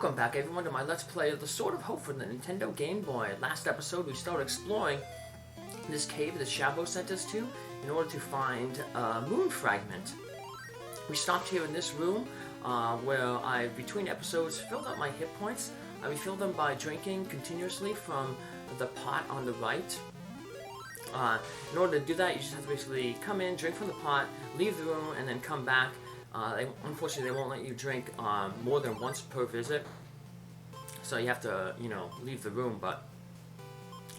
Welcome back everyone to my Let's Play of the Sword of Hope for the Nintendo Game Boy. Last episode we started exploring this cave that Shabow sent us to in order to find a moon fragment. We stopped here in this room where I, between episodes, filled up my hit points. I refilled them by drinking continuously from the pot on the right. In order to do that, you just have to basically come in, drink from the pot, leave the room, and then come back. Unfortunately, they won't let you drink more than once per visit, so you have to, leave the room, but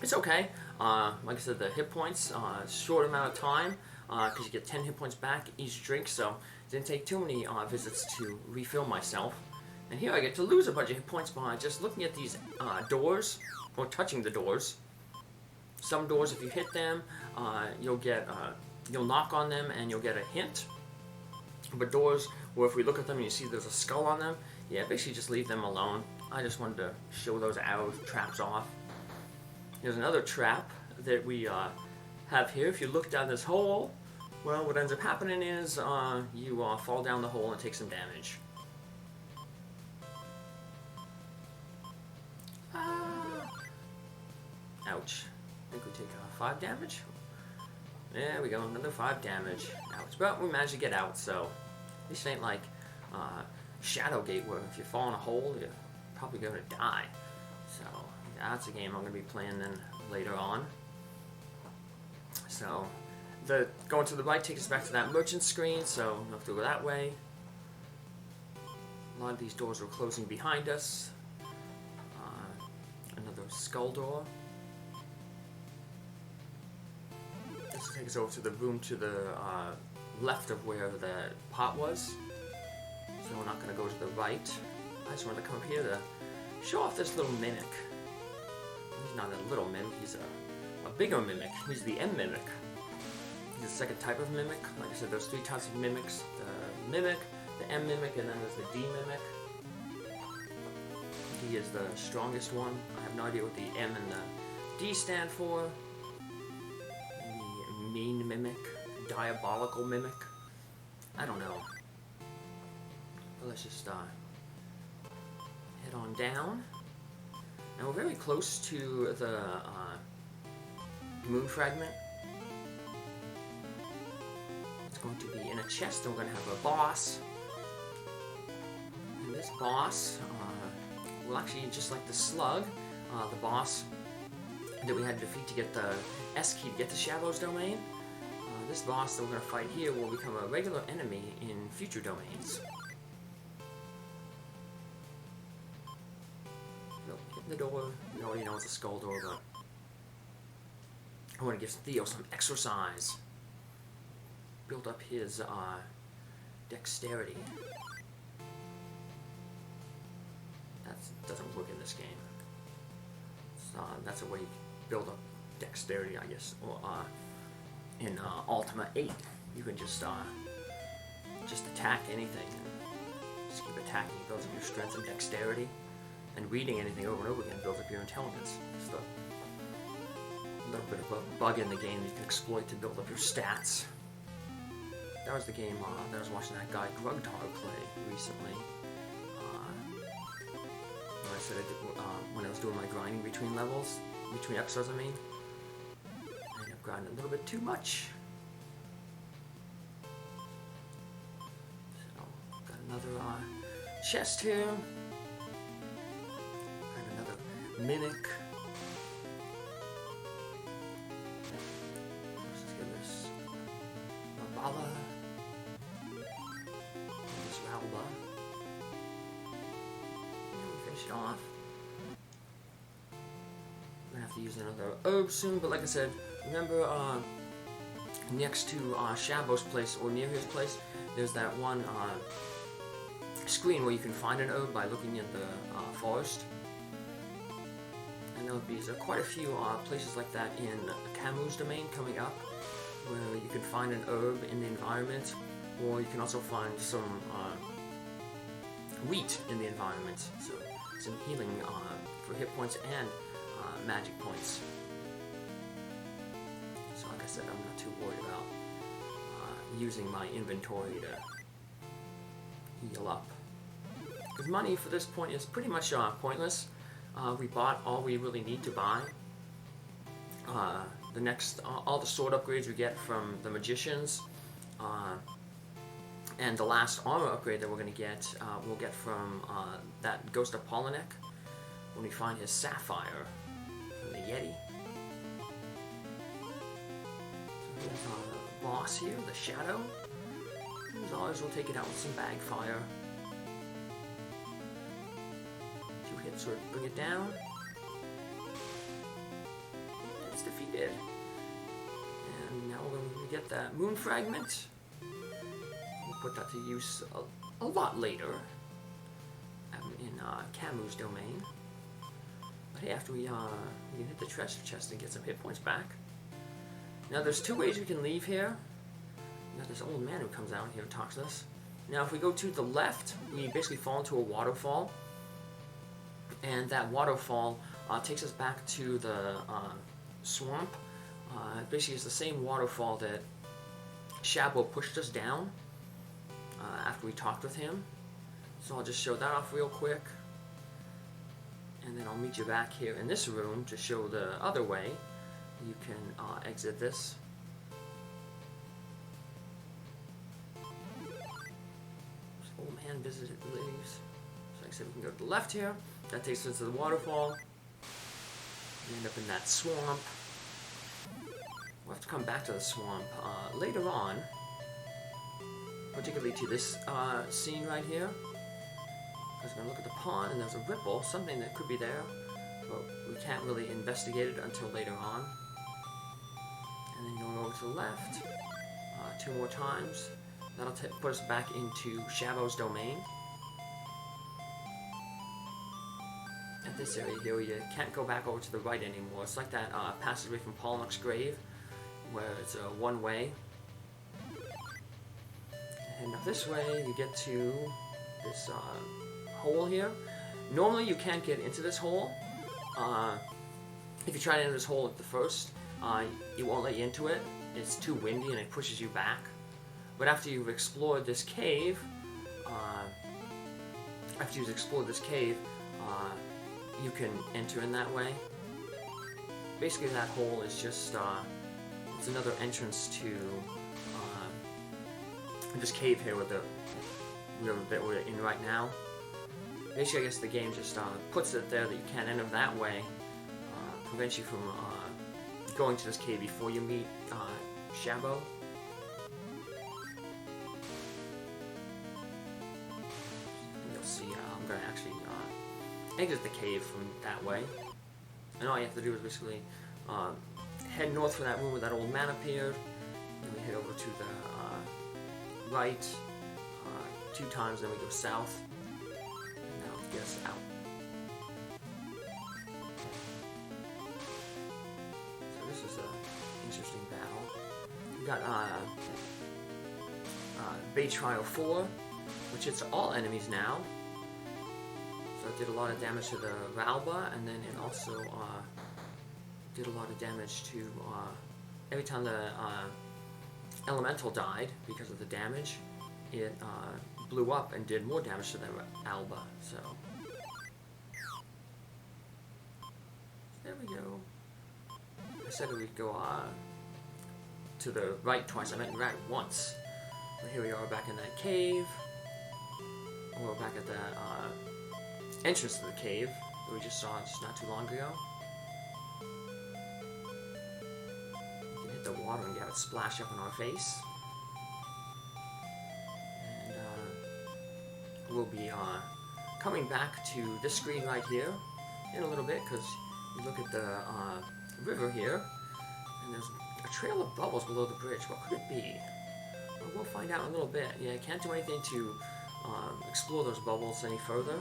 it's okay. Like I said, the hit points, short amount of time, because you get 10 hit points back each drink, so it didn't take too many visits to refill myself. And here I get to lose a bunch of hit points by just looking at these doors, or touching the doors. Some doors, if you hit them, you'll knock on them and you'll get a hint. But doors where if we look at them and you see there's a skull on them, yeah, basically just leave them alone. I just wanted to show those arrow traps off. Here's another trap that we have here. If you look down this hole, well, what ends up happening is you fall down the hole and take some damage. Ouch. I think we take 5 damage. There we go, another 5 damage. Ouch. But we managed to get out, so this ain't like Shadowgate where if you fall in a hole, you're probably going to die. So that's a game I'm going to be playing then later on. So going to the right takes us back to that merchant screen, so we'll have to go that way. A lot of these doors are closing behind us. Another skull door. This will take us over to the room to the left of where the pot was. So we're not going to go to the right. I just wanted to come up here to show off this little mimic. He's not a little mimic, he's a bigger mimic. He's the M mimic. He's the second type of mimic. Like I said, there's 3 types of mimics. The mimic, the M mimic, and then there's the D mimic. D is the strongest one. I have no idea what the M and the D stand for. The mean mimic, diabolical mimic. I don't know. But let's just head on down. And we're very close to the moon fragment. It's going to be in a chest, and we're going to have a boss. And this boss will actually, just like the slug, the boss that we had to defeat to get the S key to get to Shabow's domain, this boss that we're going to fight here will become a regular enemy in future domains. Hitting the door, you already know it's a skull door, but I want to give Theo some exercise. Build up his dexterity. That doesn't work in this game. So, that's a way you build up dexterity, I guess. Or, in Ultima 8, you can just attack anything. Just keep attacking. It builds up your strength and dexterity. And reading anything over and over again builds up your intelligence. Just a little bit of a bug in the game that you can exploit to build up your stats. That was the game that I was watching that guy Grugtar play recently. Like I said, when I was doing my grinding between levels, between episodes, I mean, I ended up grinding a little bit too much. So, got another chest here. Got another mimic. Let's just give this Mabala. This Ralba. It off. I'm gonna have to use another herb soon, but like I said, remember next to Shabow's place, or near his place, there's that one screen where you can find an herb by looking at the forest. And there'll be quite a few places like that in Camu's domain coming up, where you can find an herb in the environment, or you can also find some wheat in the environment. So some healing for hit points and magic points. So like I said, I'm not too worried about using my inventory to heal up. Because money for this point is pretty much pointless. We bought all we really need to buy. The next, all the sword upgrades we get from the magicians, and the last armor upgrade that we're going to get, we'll get from that Ghost of Pollenek when we find his sapphire from the Yeti. So here's our boss here, the Shadow. As always, we'll take it out with some bag fire. 2 hits sort of bring it down. It's defeated. And now we're going to get that moon fragment. We'll put that to use a lot later in Camu's domain. But hey, after we can hit the treasure chest and get some hit points back. Now there's 2 ways we can leave here. We got this old man who comes out here and talks to us. Now if we go to the left, we basically fall into a waterfall. And that waterfall takes us back to the swamp. Basically it's the same waterfall that Shabow pushed us down after we talked with him. So I'll just show that off real quick. And then I'll meet you back here in this room to show the other way. You can exit this. This old man visited the leaves. So like I said, we can go to the left here. That takes us to the waterfall. We end up in that swamp. We'll have to come back to the swamp later on. Particularly to this scene right here. Because we're going to look at the pond and there's a ripple, something that could be there. But we can't really investigate it until later on. And then going over to the left 2 more times. That'll put us back into Shabow's domain. At this area here, you can't go back over to the right anymore. It's like that passageway from Pollenek's grave, where it's a one-way. And up this way, you get to this hole here. Normally, you can't get into this hole. If you try to enter this hole at the first, it won't let you into it. It's too windy and it pushes you back. But after you've explored this cave, you can enter in that way. Basically, that hole is just it's another entrance to this cave here with the river that we're in right now. Basically, I guess the game just puts it there that you can't enter that way, prevents you from going to this cave before you meet Shabow. And you'll see I'm going to actually exit the cave from that way. And all you have to do is basically head north from that room where that old man appeared. Then we head over to the right 2 times, then we go south. And that'll get us out. So this is an interesting battle. We got Bay Trial 4, which hits all enemies now. So it did a lot of damage to the Ralba, and then it also did a lot of damage to every time the Elemental died because of the damage. It blew up and did more damage to the Alba. So there we go. I said that we'd go to the right twice. I meant right once. But here we are back in that cave. We're back at the entrance to the cave that we just saw just not too long ago. You can hit the water and get it splash up in our face. And we'll be coming back to this screen right here in a little bit, because you look at the river here, and there's a trail of bubbles below the bridge. What could it be? Well, we'll find out in a little bit. Yeah, I can't do anything to explore those bubbles any further.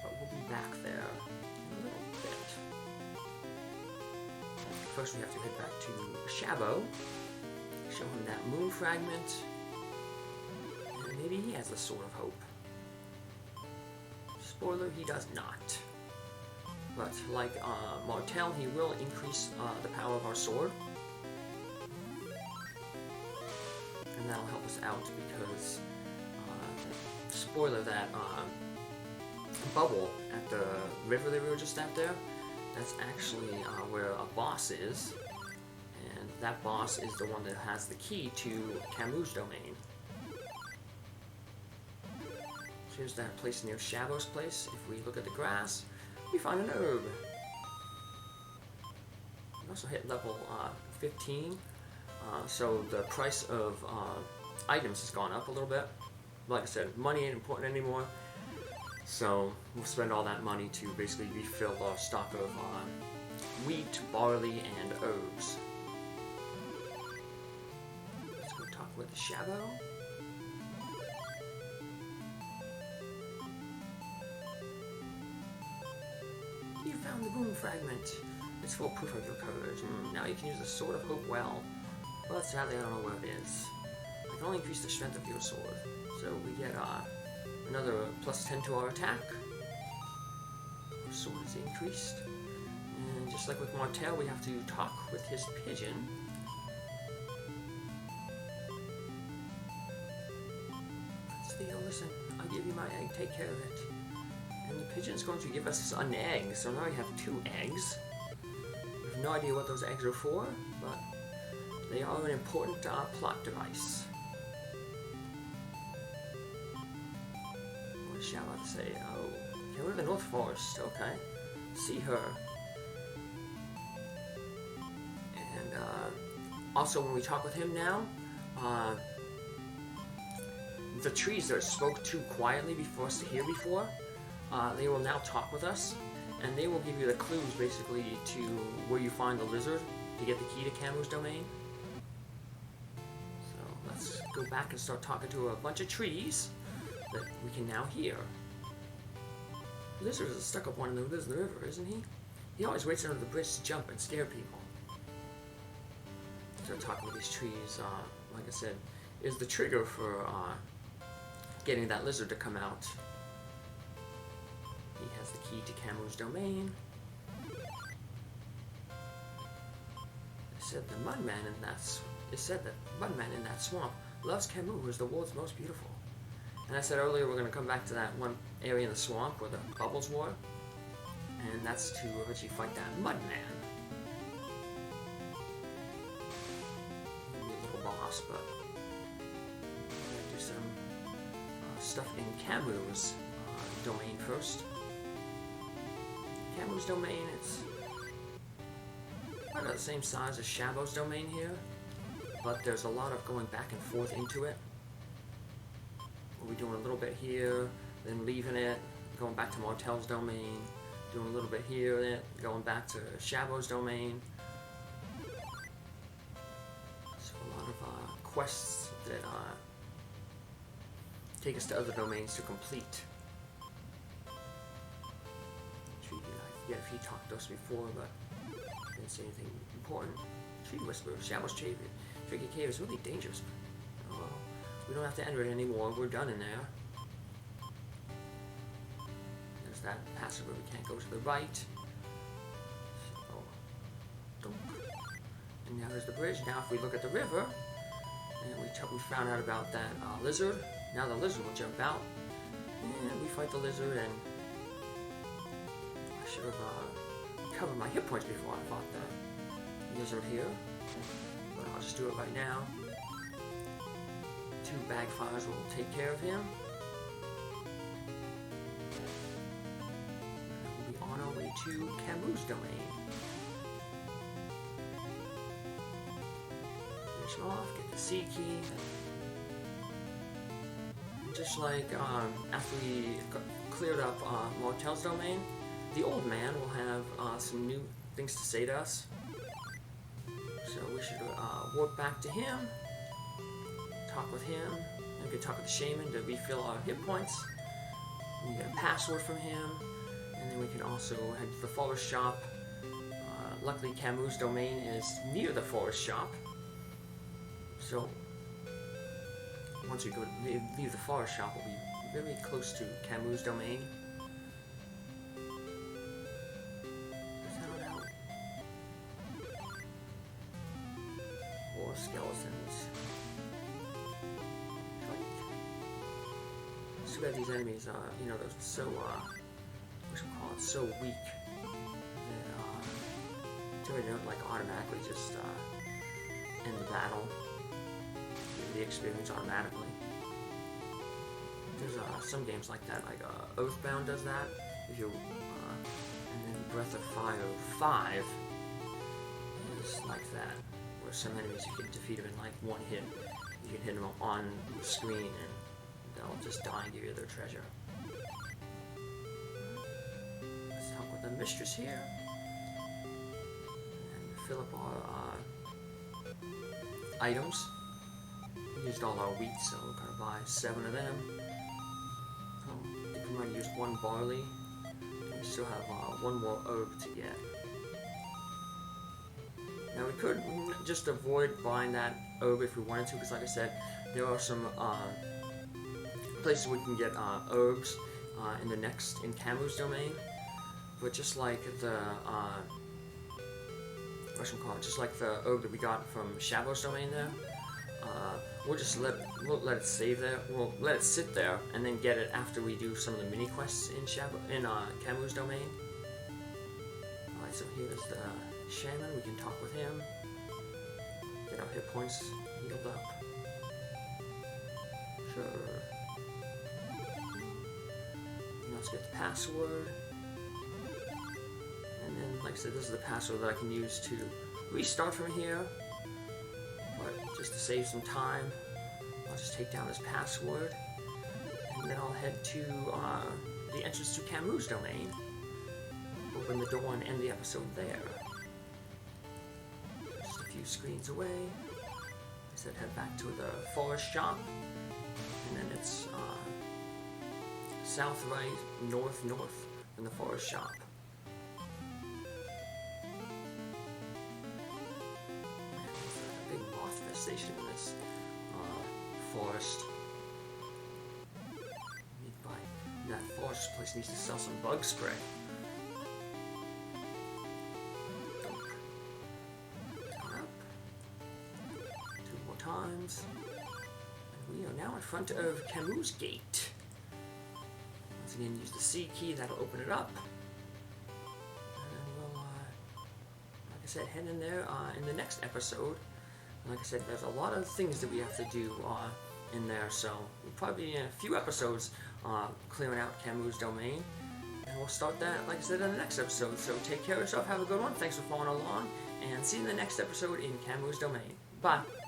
But we'll be back there in a little bit. First we have to head back to Shabow, show him that moon fragment, and maybe he has a Sword of Hope. Spoiler, he does not. But like Martel, he will increase the power of our sword. And that'll help us out because spoiler, that bubble at the river that we were just at there, that's actually where a boss is. And that boss is the one that has the key to Camu's domain. Here's that place near Shabow's place. If we look at the grass, we find an herb. We also hit level 15, so the price of items has gone up a little bit. Like I said, money ain't important anymore, so we'll spend all that money to basically refill our stock of wheat, barley, and herbs. Let's go talk with the Shabow. You found the moon fragment. It's full proof of your courage. Now you can use the Sword of Hope well. But sadly I don't know where it is. I can only increase the strength of your sword. So we get another plus 10 to our attack. Our sword is increased. And just like with Martel, we have to talk with his pigeon. Theo, listen, I give you my egg, take care of it. And the pigeon's going to give us an egg, so now we have 2 eggs. We have no idea what those eggs are for, but they are an important plot device. What shall I say? Oh, okay, we're in the North Forest, okay. See her. And also when we talk with him now, the trees that spoke too quietly for us to hear before, they will now talk with us, and they will give you the clues basically to where you find the lizard to get the key to Camu's domain. So let's go back and start talking to a bunch of trees that we can now hear. The lizard is stuck up one of the lives in the river, isn't he? He always waits under the bridge to jump and scare people. So talking with these trees, like I said, is the trigger for getting that lizard to come out. He has the key to Camu's domain. It said that Mudman in that swamp loves Camu, who is the world's most beautiful. And I said earlier we're going to come back to that one area in the swamp where the bubbles were, and that's to eventually fight that Mudman. Maybe a little boss, but we're going to do some stuff in Camu's domain first. Camu's domain, it's about the same size as Shabow's domain here, but there's a lot of going back and forth into it. We'll be doing a little bit here, then leaving it, going back to Martel's domain, doing a little bit here, then going back to Shabow's domain. So a lot of quests that take us to other domains to complete. I forget if he talked to us before, but didn't say anything important. Tree Whisperer, Shadow's Cave. Tricky Cave is really dangerous. Oh, well, we don't have to enter it anymore. We're done in there. There's that passage where we can't go to the right. So, dunk. And now there's the bridge. Now if we look at the river, and we found out about that lizard. Now the lizard will jump out, and we fight the lizard, and I should have covered my hit points before I fought the lizard here, but I'll just do it right now. 2 bagfires will take care of him. We'll be on our way to Camu's domain. Finish him off, get the sea key. Just like after we cleared up Martel's domain, the old man will have some new things to say to us. So we should warp back to him, talk with him, and we can talk with the shaman to refill our hit points. We get a password from him, and then we can also head to the forest shop. Luckily, Camu's domain is near the forest shop, so once we go leave the forest shop, we'll be very close to Camu's domain. Or skeletons. So we bad these enemies are, you know, they're so, what should we call it, so weak. They don't like automatically just end the battle, give the experience automatically. There's some games like that, like Oathbound does that. If you and then Breath of Fire 5 is like that, where some enemies you can defeat them in like one hit. You can hit them on the screen and they'll just die and give you their treasure. Let's talk with the mistress here. Fill up our items. We used all our wheat, so we're gonna buy 7 of them. I think we might use 1 barley. We still have 1 more herb to get. Now we could just avoid buying that herb if we wanted to, because like I said, there are some places we can get herbs in Camu's domain. But just like the just like the herb that we got from Shabow's domain there, we'll just let it save there. We'll let it sit there and then get it after we do some of the mini quests in Camu's domain. Alright, so here's the shaman. We can talk with him. Get our hit points healed up. Sure. Let's get the password. And then, like I said, this is the password that I can use to restart from here. But just to save some time, I'll just take down this password. And then I'll head to the entrance to Camu's domain. Open the door and end the episode there. Just a few screens away. I said head back to the forest shop. And then it's south, right, north from the forest shop. Big moth infestation in this forest. That forest place needs to sell some bug spray. Down up. 2 more times. And we are now in front of Camu's gate. Once again, use the C key, that'll open it up. And then we'll, like I said, head in there in the next episode. And like I said, there's a lot of things that we have to do in there, so we'll probably be in a few episodes clearing out Camu's domain. And we'll start that, like I said, in the next episode. So take care of yourself, have a good one, thanks for following along, and see you in the next episode in Camu's domain. Bye!